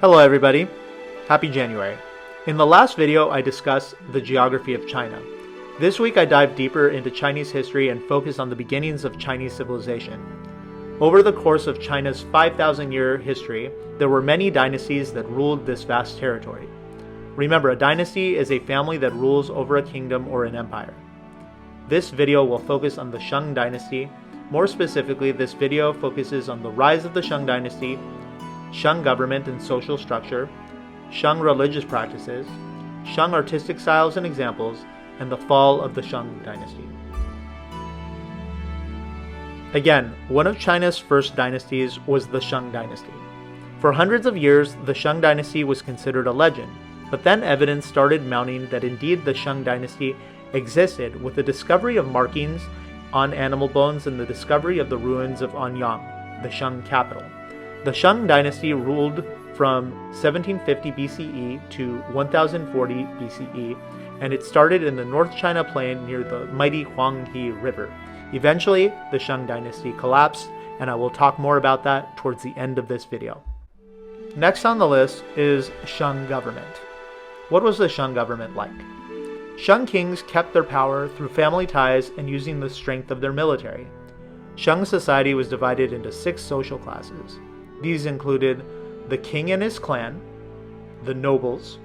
Hello everybody, happy January. In the last video I discussed the geography of China. This week I dive deeper into Chinese history and focus on the beginnings of Chinese civilization. Over the course of China's 5,000-year history, there were many dynasties that ruled this vast territory. Remember, a dynasty is a family that rules over a kingdom or an empire. This video will focus on the Shang Dynasty. More specifically, this video focuses on the rise of the Shang Dynasty, Shang Government and social structure, Shang religious practices, Shang artistic styles and examples, and the fall of the Shang Dynasty. Again, one of China's first dynasties was the Shang Dynasty. For hundreds of years, the Shang Dynasty was considered a legend, but then evidence started mounting that indeed the Shang Dynasty existed with the discovery of markings on animal bones and the discovery of the ruins of Anyang, the Shang capital. The Shang Dynasty ruled from 1750 BCE to 1040 BCE, and it started in the North China Plain near the mighty Huanghe River. Eventually, the Shang Dynasty collapsed, and I will talk more about that towards the end of this video. Next on the list is Shang Government. What was the Shang Government like? Shang kings kept their power through family ties and using the strength of their military. Shang society was divided into 6 social classes. These included the king and his clan, the nobles,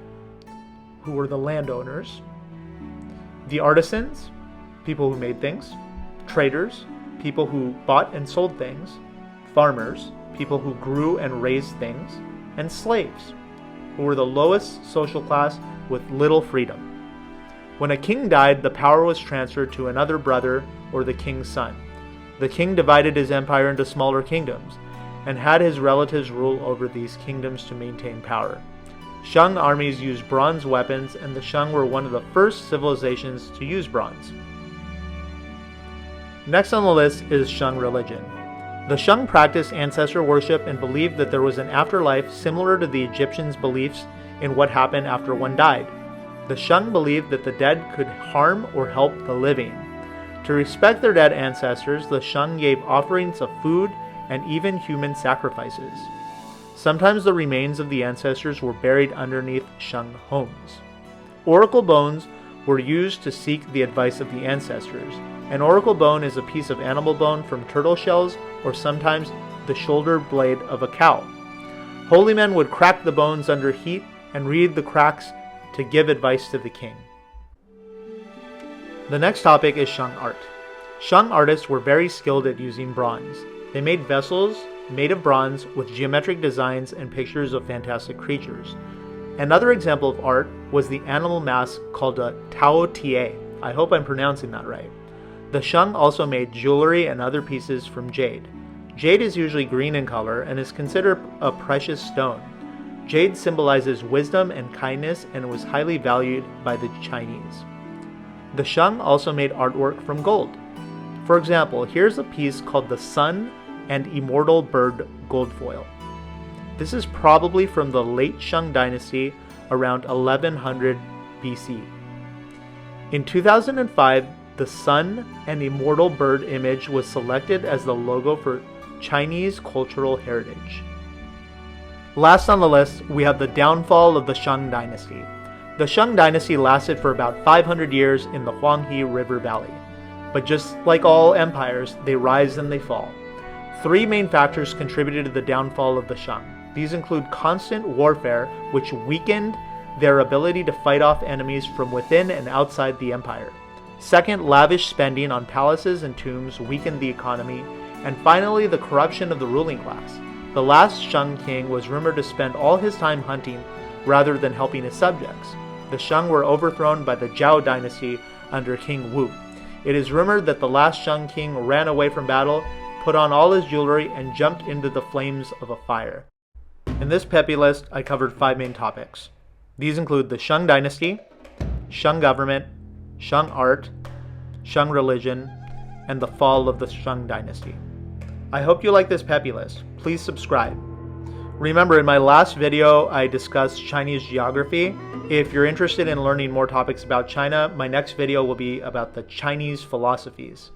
who were the landowners, the artisans, people who made things, traders, people who bought and sold things, farmers, people who grew and raised things, and slaves, who were the lowest social class with little freedom. When a king died, the power was transferred to another brother or the king's son. The king divided his empire into smaller kingdoms and had his relatives rule over these kingdoms to maintain power. Shang armies used bronze weapons, and the Shang were one of the first civilizations to use bronze. Next on the list is Shang Religion. The Shang practiced ancestor worship and believed that there was an afterlife similar to the Egyptians' beliefs in what happened after one died. The Shang believed that the dead could harm or help the living. To respect their dead ancestors, the Shang gave offerings of food and even human sacrifices. Sometimes the remains of the ancestors were buried underneath Shang homes. Oracle bones were used to seek the advice of the ancestors. An oracle bone is a piece of animal bone from turtle shells or sometimes the shoulder blade of a cow. Holy men would crack the bones under heat and read the cracks to give advice to the king. The next topic is Shang Art. Shang artists were very skilled at using bronze. They made vessels made of bronze with geometric designs and pictures of fantastic creatures. Another example of art was the animal mask called a Tao Tie. I hope I'm pronouncing that right. The Shang also made jewelry and other pieces from jade. Jade is usually green in color and is considered a precious stone. Jade symbolizes wisdom and kindness and was highly valued by the Chinese. The Shang also made artwork from gold. For example, here's a piece called the Sun and Immortal Bird gold foil. This is probably from the late Shang Dynasty around 1100 BC. In 2005, the Sun and Immortal Bird image was selected as the logo for Chinese cultural heritage. Last on the list, we have the downfall of the Shang Dynasty. The Shang Dynasty lasted for about 500 years in the Huanghe River Valley. But just like all empires, they rise and they fall. 3 main factors contributed to the downfall of the Shang. These include constant warfare, which weakened their ability to fight off enemies from within and outside the empire. Second, lavish spending on palaces and tombs weakened the economy. And finally, the corruption of the ruling class. The last Shang king was rumored to spend all his time hunting rather than helping his subjects. The Shang were overthrown by the Zhao dynasty under King Wu. It is rumored that the last Shang king ran away from battle, put on all his jewelry, and jumped into the flames of a fire. In this peppy list, I covered 5 main topics. These include the Shang Dynasty, Shang Government, Shang Art, Shang Religion, and the fall of the Shang Dynasty. I hope you like this peppy list. Please subscribe. Remember, in my last video, I discussed Chinese geography. If you're interested in learning more topics about China, my next video will be about the Chinese philosophies.